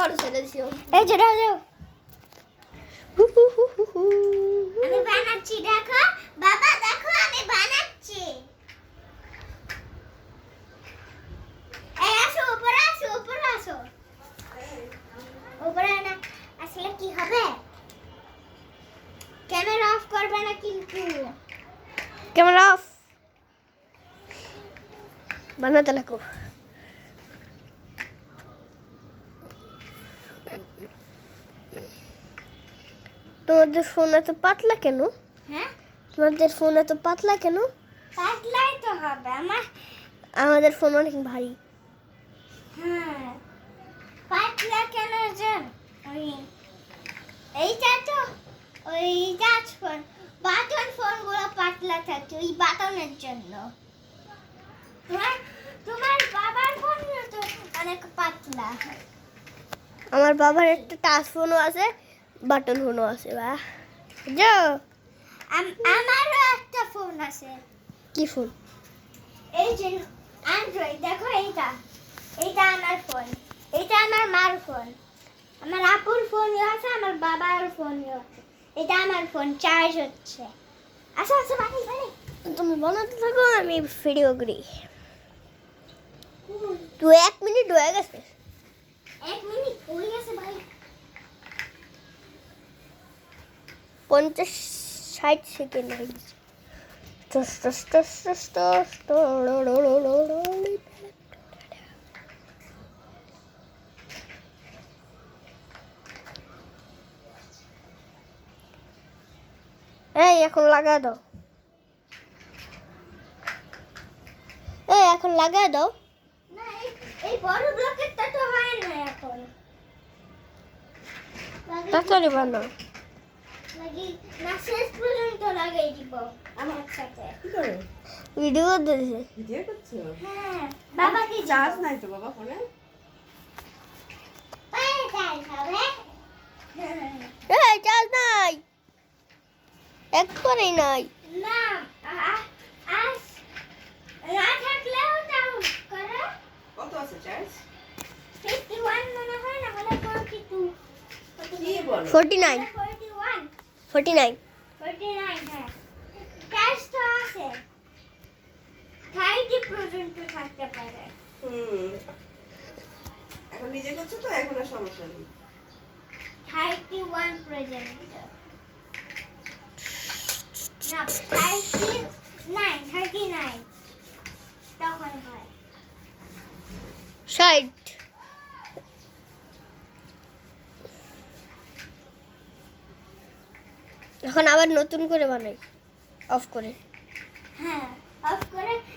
বড় ছেলে দিও এই যে দাও আমি বানাচ্ছি দেখো বাবা দেখো আমি বানাচ্ছি এই আসো উপরে আসো উপরে না আসলে কি হবে ক্যামেরা অফ করবে না কিন্তু ক্যামেরা অফ বানাতে লাগো তোমাদের ফোন এত পাতলা কেন হ্যাঁ তোমাদের ফোন এত পাতলা কেন পাতলাই তো হবে আমাদের ফোন অনেক ভারী হ্যাঁ পাতলা কেন জান ওই এইটা তো ওই টাচ ফোন বাটন ফোনগুলো পাতলা থাকে ওই বাটনের জন্য তোমার বাবার ফোন তো অনেক পাতলা আমার বাবার একটা টাচ ফোনও আছে বাটন ফোনও আছে বা যা আমারও একটা ফোন আছে কি ফোন এই যে অ্যান্ড্রয়েড দেখো এইটা আমার ফোন এইটা আমার মার ফোন আমার আপুর ফোনও আছে আমার বাবার ফোনও আছে এটা আমার ফোন চার্জ হচ্ছে আসো বাড়ি তুমি বানাতে থাকো আমি ভিডিও করি তুই 1 মিনিট হয়ে গেছে 1 মিনিট হয়ে গেছে ভাই 50-60 সেকেন্ড হয়ে গেছে এই এখন লাগা দাও এখন লাগা দাও না এই বড় ব্লকেটটা তো হয় না এখন তাড়াতাড়ি বানাও লাগি না শেষ পর্যন্ত লাগাই দিব আমার সাথে কি করে ভিডিও দিয়েছে ভিডিও করছো হ্যাঁ বাবা কি চার্জ নাই তো বাবা ফোনে চার্জ হবে এই চার্জ নাই একবারেই নাই না আস না থাকলেও তাও করো কত আছে চার্জ 51 মনে হয় না হলে 42 কি বলো 49 41 49 49 হ্যাঁ চার্জ তো আছে 30 পর্যন্ত থাকতে পারে এখন নিজে করছো তো এখন আর সমস্যা নেই 31 পর্যন্ত না 39 তখন হয় 60 এখন আবার নতুন করে বানাই অফ করে হ্যাঁ অফ করে